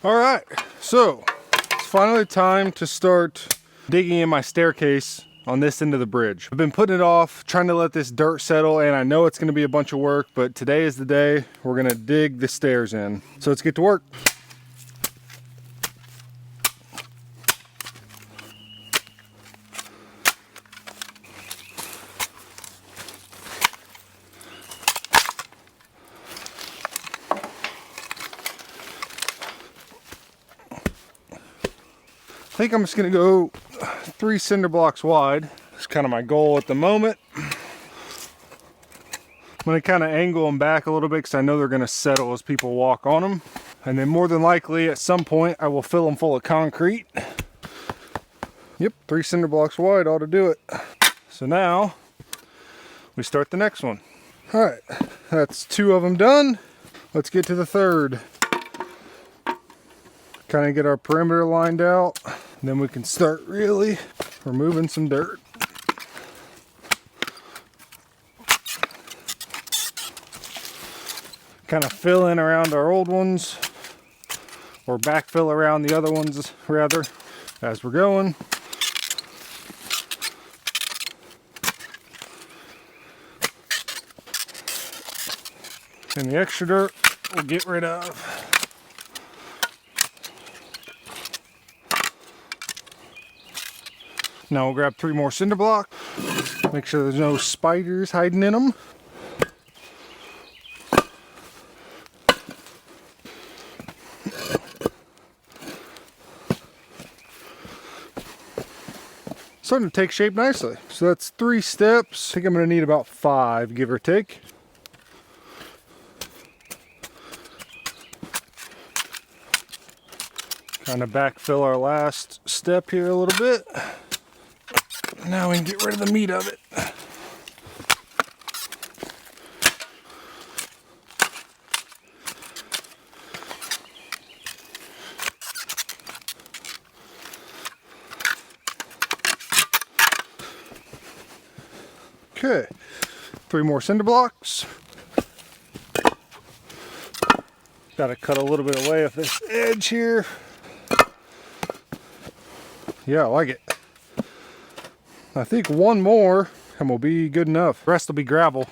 All right, so it's finally time to start digging in my staircase on this end of the bridge. I've been putting it off, trying to let this dirt settle, and I know it's gonna be a bunch of work, but today is the day we're gonna dig the stairs in. So let's get to work. I think I'm just gonna go 3 cinder blocks wide. It's kind of my goal at the moment. I'm gonna kind of angle them back a little bit because I know they're gonna settle as people walk on them. And then more than likely at some point I will fill them full of concrete. Yep, 3 cinder blocks wide ought to do it. So now we start the next one. All right, that's 2 of them done. Let's get to the third. Kind of get our perimeter lined out. Then we can start really removing some dirt. Kind of fill in around our old ones, or backfill around the other ones rather, as we're going. And the extra dirt we'll get rid of. Now we'll grab 3 more cinder blocks. Make sure there's no spiders hiding in them. Starting to take shape nicely. So that's 3 steps. I think I'm going to need about 5, give or take. Kind of backfill our last step here a little bit. Now we can get rid of the meat of it. Okay, 3 more cinder blocks. Got to cut a little bit away of this edge here. Yeah, I like it. I think 1 more and we'll be good enough. The rest will be gravel.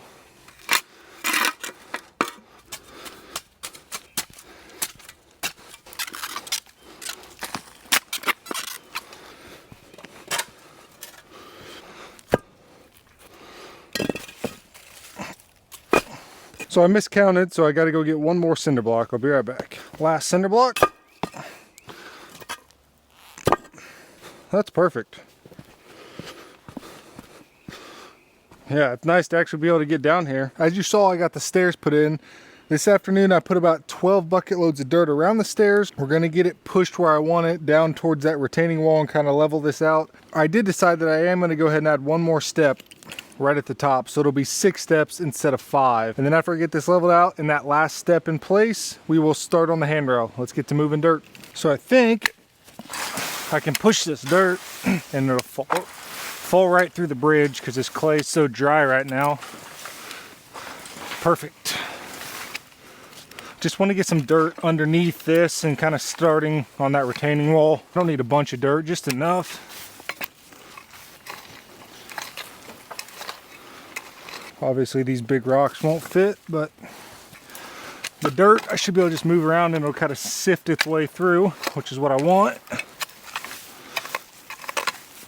So I miscounted, so I got to go get 1 more cinder block. I'll be right back. Last cinder block. That's perfect. Yeah, it's nice to actually be able to get down here. As you saw, I got the stairs put in. This afternoon, I put about 12 bucket loads of dirt around the stairs. We're gonna get it pushed where I want it, down towards that retaining wall and kind of level this out. I did decide that I am gonna go ahead and add 1 more step right at the top. So it'll be 6 steps instead of 5. And then after I get this leveled out and that last step in place, we will start on the handrail. Let's get to moving dirt. So I think I can push this dirt and it'll fall right through the bridge because this clay is so dry right now. Perfect. Just want to get some dirt underneath this and kind of starting on that retaining wall. I don't need a bunch of dirt, just enough. Obviously these big rocks won't fit, but the dirt I should be able to just move around and it'll kind of sift its way through, which is what I want.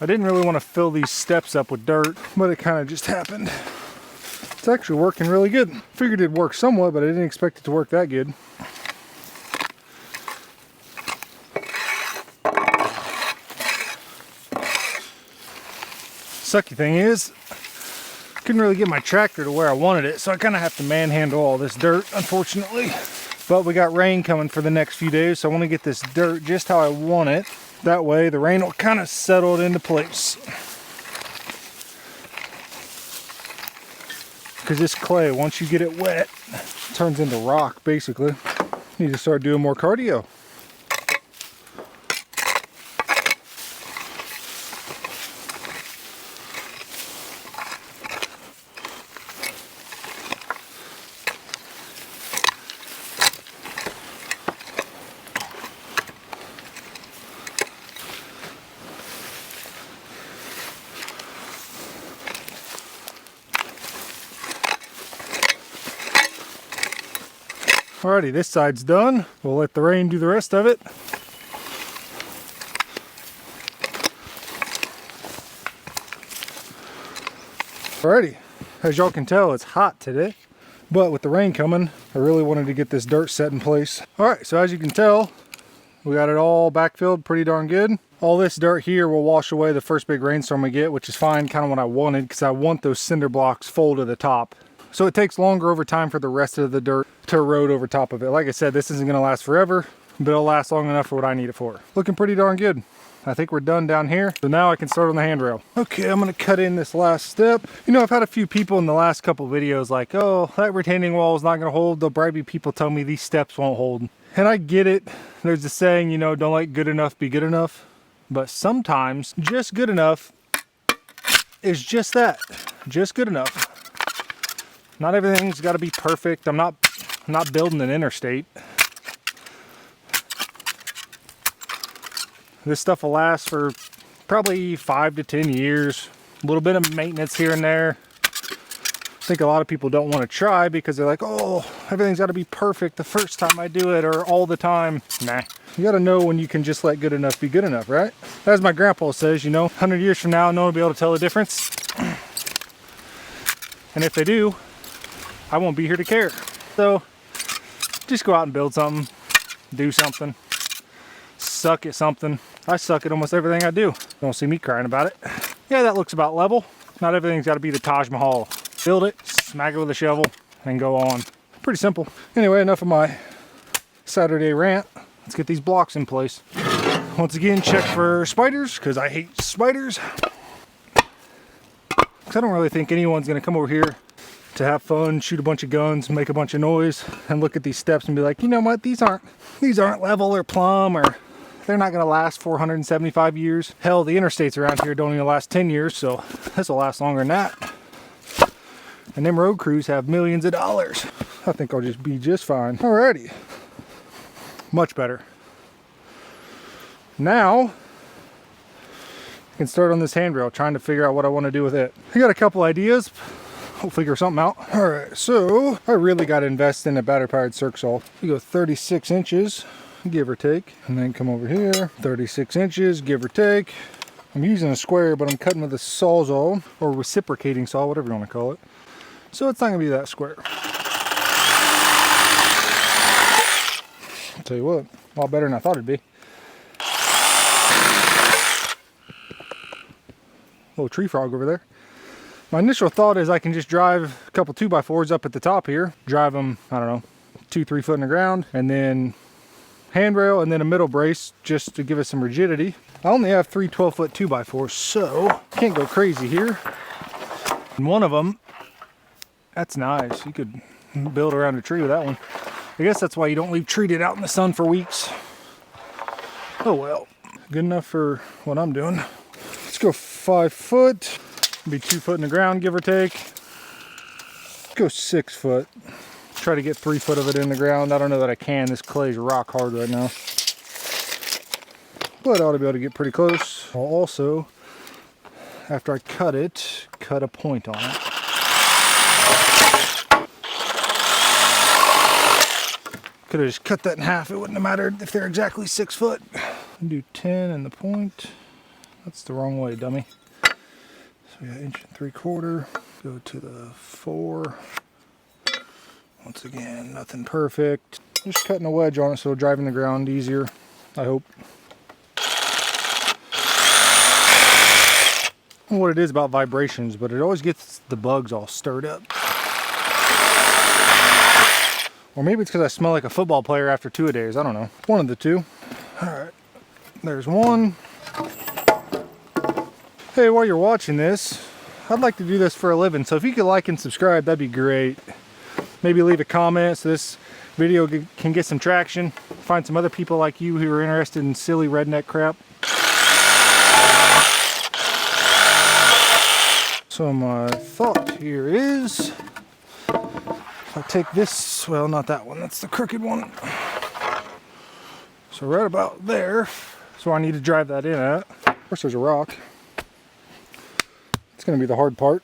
I didn't really want to fill these steps up with dirt, but it kind of just happened. It's actually working really good. Figured it'd work somewhat, but I didn't expect it to work that good. Sucky thing is, couldn't really get my tractor to where I wanted it, so I kind of have to manhandle all this dirt, unfortunately. But we got rain coming for the next few days, so I want to get this dirt just how I want it. That way the rain will kind of settle it into place. Because this clay, once you get it wet, it turns into rock basically. You need to start doing more cardio. Alrighty, this side's done. We'll let the rain do the rest of it. Alrighty, as y'all can tell, it's hot today. But with the rain coming, I really wanted to get this dirt set in place. Alright, so as you can tell, we got it all backfilled pretty darn good. All this dirt here will wash away the first big rainstorm we get, which is fine, kind of what I wanted, because I want those cinder blocks full to the top. So it takes longer over time for the rest of the dirt to erode over top of it. Like I said, this isn't going to last forever, but it'll last long enough for what I need it for. Looking pretty darn good. I think we're done down here. So now I can start on the handrail. Okay, I'm gonna cut in this last step. You know, I've had a few people in the last couple videos like, oh, that retaining wall is not gonna hold. There'll probably be people tell me these steps won't hold. And I get it. There's a saying, you know, don't let good enough be good enough. But sometimes just good enough is just that, just good enough. Not everything's gotta be perfect. I'm not building an interstate. This stuff will last for probably 5 to 10 years. A little bit of maintenance here and there. I think a lot of people don't want to try because they're like, oh, everything's got to be perfect the first time I do it or all the time. Nah, you got to know when you can just let good enough be good enough, right? As my grandpa says, you know, 100 years from now, no one will be able to tell the difference. And if they do, I won't be here to care. So just go out and build something, do something, suck at something. I suck at almost everything I do. Don't see me crying about it. Yeah, that looks about level. Not everything's got to be the Taj Mahal. Build it, smack it with a shovel, and go on. Pretty simple. Anyway, enough of my Saturday rant. Let's get these blocks in place. Once again, check for spiders, because I hate spiders. Because I don't really think anyone's going to come over here to have fun, shoot a bunch of guns, make a bunch of noise, and look at these steps and be like, you know what, these aren't level or plumb, or they're not going to last 475 years. Hell, the interstates around here don't even last 10 years, so this will last longer than that. And them road crews have millions of dollars. I think I'll just be just fine. Alrighty. Much better. Now, I can start on this handrail, trying to figure out what I want to do with it. I got a couple ideas. We'll figure something out. Alright, so I really got to invest in a battery-powered circ saw. You go 36 inches. Give or take, and then come over here 36 inches, give or take. I'm using a square, but I'm cutting with a sawzall or reciprocating saw, whatever you want to call it, so it's not gonna be that square. I'll tell you what, a lot better than I thought it'd be. Little tree frog over there. My initial thought is I can just drive a couple 2x4s up at the top here, drive them, I don't know, 2-3 foot in the ground, and then handrail and then a middle brace just to give us some rigidity. I only have 3 12-foot 2x4s, so can't go crazy here. And one of them, that's nice. You could build around a tree with that one. I guess that's why you don't leave treated out in the sun for weeks. Oh well, good enough for what I'm doing. Let's go 5 foot, be 2 foot in the ground, give or take. Let's go 6 foot. Try to get 3 foot of it in the ground. I don't know that I can. This clay is rock hard right now. But I ought to be able to get pretty close. I'll also, after I cut it, cut a point on it. Could have just cut that in half. It wouldn't have mattered if they're exactly 6 foot. Do 10 and the point. That's the wrong way, dummy. So we got 1 3/4. Go to the 4. Once again, nothing perfect. Just cutting a wedge on it so it'll drive in the ground easier, I hope. I don't know what it is about vibrations, but it always gets the bugs all stirred up. Or maybe it's because I smell like a football player after 2-a-days. I don't know. One of the two. Alright, there's one. Hey, while you're watching this, I'd like to do this for a living, so if you could like and subscribe, that'd be great. Maybe leave a comment so this video can get some traction. Find some other people like you who are interested in silly redneck crap. So my thought here is, if I take this, well, not that one, that's the crooked one. So right about there, so I need to drive that in at. Of course there's a rock. It's gonna be the hard part.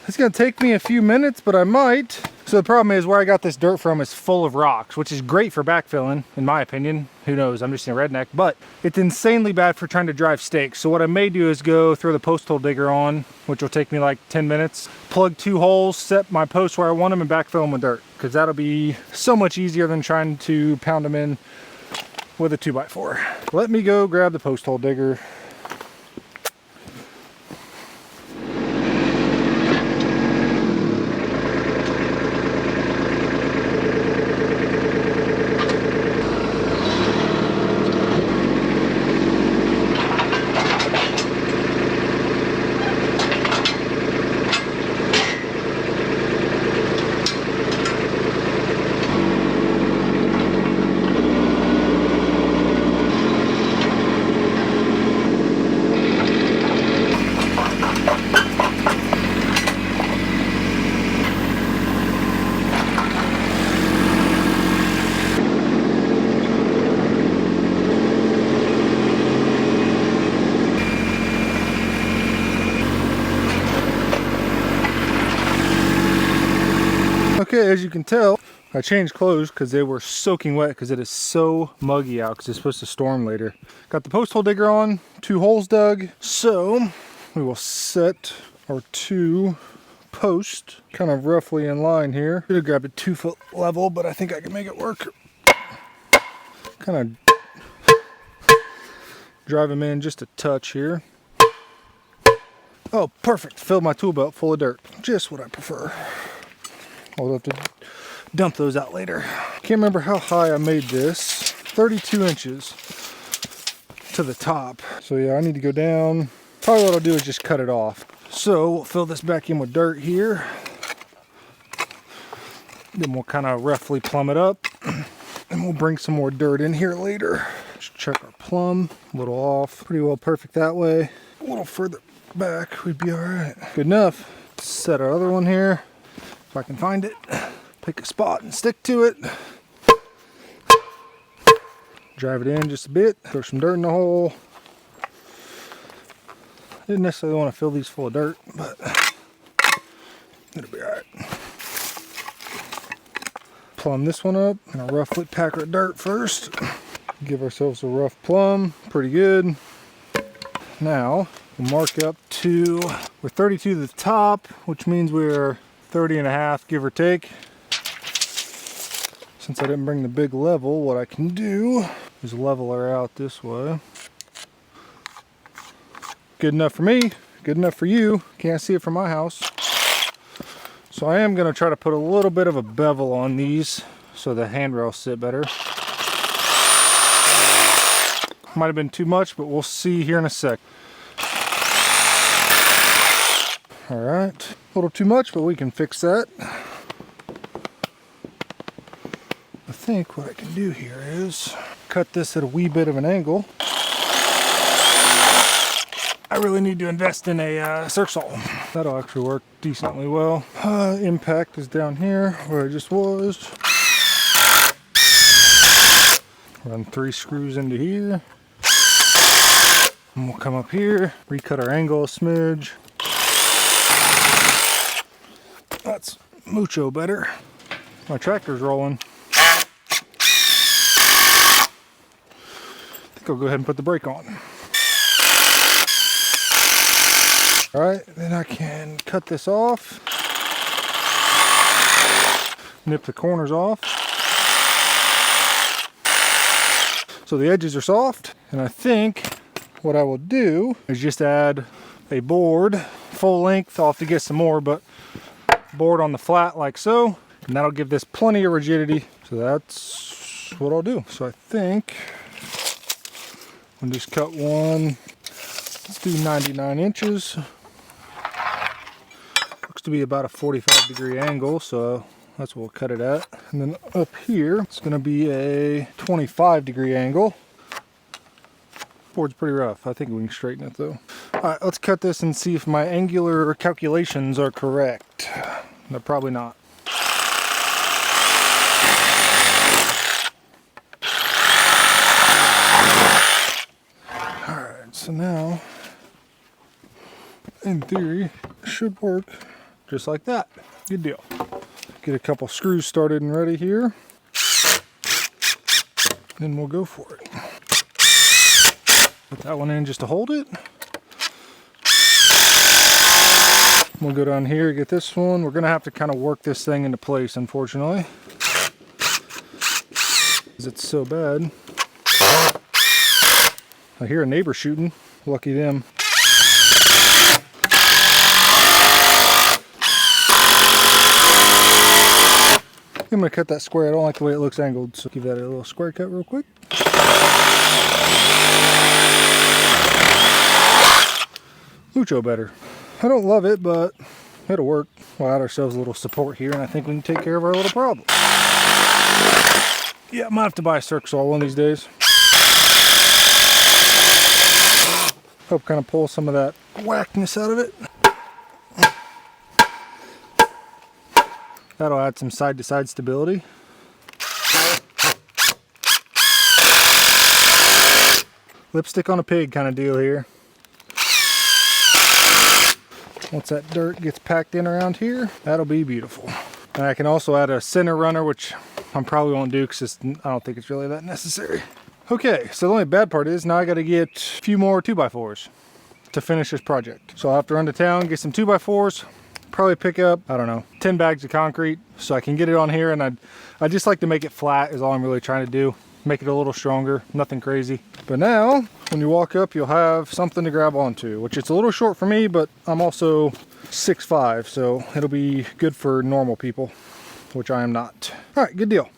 It's gonna take me a few minutes, but I might So the problem is where I got this dirt from is full of rocks, which is great for backfilling, in my opinion. Who knows, I'm just a redneck, but it's insanely bad for trying to drive stakes. So what I may do is go throw the post hole digger on, which will take me like 10 minutes, plug 2 holes, set my posts where I want them, and backfill them with dirt, because that'll be so much easier than trying to pound them in with a 2x4. Let me go grab the post hole digger. Okay, as you can tell, I changed clothes because they were soaking wet because it is so muggy out because it's supposed to storm later. Got the post hole digger on, 2 holes dug. So we will set our 2 posts kind of roughly in line here. Should have grabbed a 2-foot level, but I think I can make it work. Kind of drive them in just a touch here. Oh, perfect. Filled my tool belt full of dirt. Just what I prefer. I'll have to dump those out later. Can't remember how high I made this. 32 inches to the top. So yeah, I need to go down. Probably what I'll do is just cut it off. So we'll fill this back in with dirt here. Then we'll kind of roughly plumb it up. And we'll bring some more dirt in here later. Just check our plumb. A little off. Pretty well perfect that way. A little further back, we'd be all right. Good enough. Set our other one here. If I can find it, pick a spot and stick to it. Drive it in just a bit, throw some dirt in the hole. Didn't necessarily want to fill these full of dirt, but it'll be all right. Plumb this one up, and a rough lick packer of dirt first. Give ourselves a rough plumb, pretty good. Now, we'll mark up to, we're 32 to the top, which means we're 30.5, give or take. Since I didn't bring the big level, what I can do is level her out this way. Good enough for me, good enough for you. Can't see it from my house. So I am gonna try to put a little bit of a bevel on these so the handrails sit better. Might have been too much, but we'll see here in a sec. All right, a little too much, but we can fix that. I think what I can do here is cut this at a wee bit of an angle. I really need to invest in a circ saw. That'll actually work decently well. Impact is down here where I just was. Run 3 screws into here. And we'll come up here, recut our angle a smidge. That's mucho better. My tractor's rolling. I think I'll go ahead and put the brake on. All right, then I can cut this off. Nip the corners off. So the edges are soft, and I think what I will do is just add a board, full length. I'll have to get some more, but board on the flat like so, and that'll give this plenty of rigidity. So that's what I'll do. So I think I'll just cut one. Let's do 99 inches. Looks to be about a 45-degree angle, so that's what we'll cut it at. And then up here, it's going to be a 25-degree angle. Board's pretty rough. I think we can straighten it though. All right, let's cut this and see if my angular calculations are correct. They're probably not. All right, so now, in theory, it should work just like that. Good deal. Get a couple screws started and ready here. Then we'll go for it. Put that one in just to hold it. We'll go down here, get this one. We're gonna have to kind of work this thing into place, unfortunately, because it's so bad. I hear a neighbor shooting. Lucky them. I'm gonna cut that square. I don't like the way it looks angled, so give that a little square cut real quick. Mucho better. I don't love it, but it'll work. We'll add ourselves a little support here, and I think we can take care of our little problem. Yeah, I might have to buy a circ saw one of these days. Hope kind of pull some of that whackness out of it. That'll add some side-to-side stability. Lipstick on a pig kind of deal here. Once that dirt gets packed in around here, that'll be beautiful. And I can also add a center runner, which I probably won't do because I don't think it's really that necessary. Okay, so the only bad part is now I got to get a few more 2x4s to finish this project. So I'll have to run to town, get some 2x4s, probably pick up, I don't know, 10 bags of concrete so I can get it on here. And I just like to make it flat is all I'm really trying to do. Make it a little stronger, nothing crazy. But now, when you walk up, you'll have something to grab onto, which it's a little short for me, but I'm also 6'5", so it'll be good for normal people, which I am not. All right, good deal.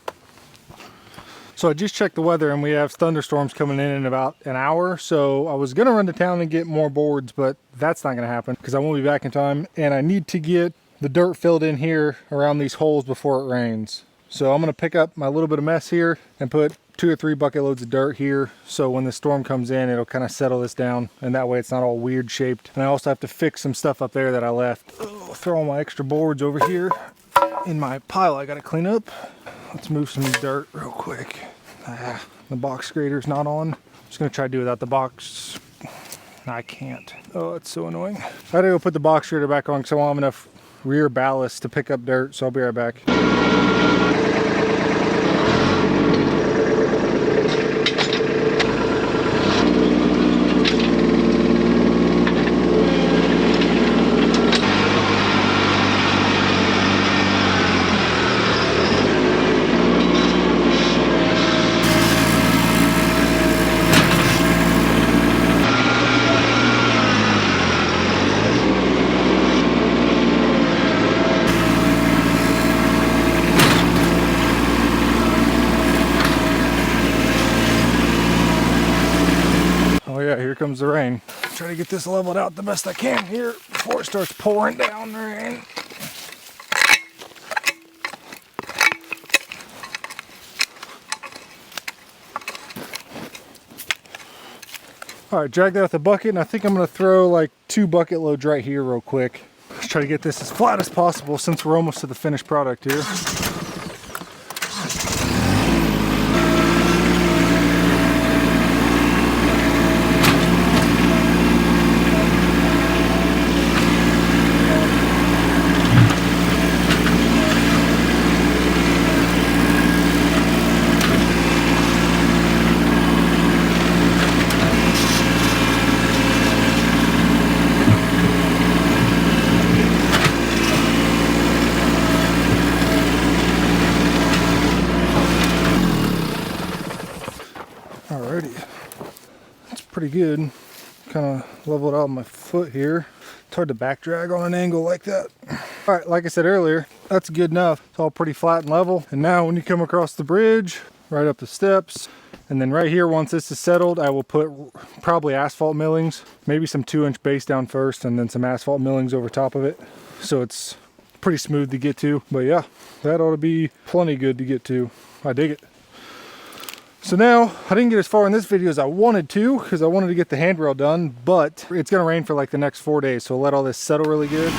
So I just checked the weather and we have thunderstorms coming in about an hour. So I was gonna run to town and get more boards, but that's not gonna happen because I won't be back in time. And I need to get the dirt filled in here around these holes before it rains. So I'm gonna pick up my little bit of mess here and put 2 or 3 bucket loads of dirt here. So when the storm comes in, it'll kind of settle this down. And that way it's not all weird shaped. And I also have to fix some stuff up there that I left. Oh, throw all my extra boards over here in my pile I gotta clean up. Let's move some dirt real quick. The box grader's not on. I'm just gonna try to do without the box. I can't. Oh, it's so annoying. I gotta go put the box grader back on because I won't have enough rear ballast to pick up dirt, so I'll be right back. Here comes the rain. Try to get this leveled out the best I can here before it starts pouring down the rain. All right, drag that with the bucket, and I think I'm gonna throw like 2 bucket loads right here real quick. Let's try to get this as flat as possible since we're almost to the finished product here. Pretty good. Kind of leveled out my foot here. It's hard to back drag on an angle like that. All right, like I said earlier, that's good enough. It's all pretty flat and level. And now when you come across the bridge, right up the steps, and then right here, once this is settled, I will put probably asphalt millings, maybe some 2-inch base down first, and then some asphalt millings over top of it. So it's pretty smooth to get to. But yeah, that ought to be plenty good to get to. I dig it. So now, I didn't get as far in this video as I wanted to because I wanted to get the handrail done, but it's gonna rain for like the next 4 days, so let all this settle really good.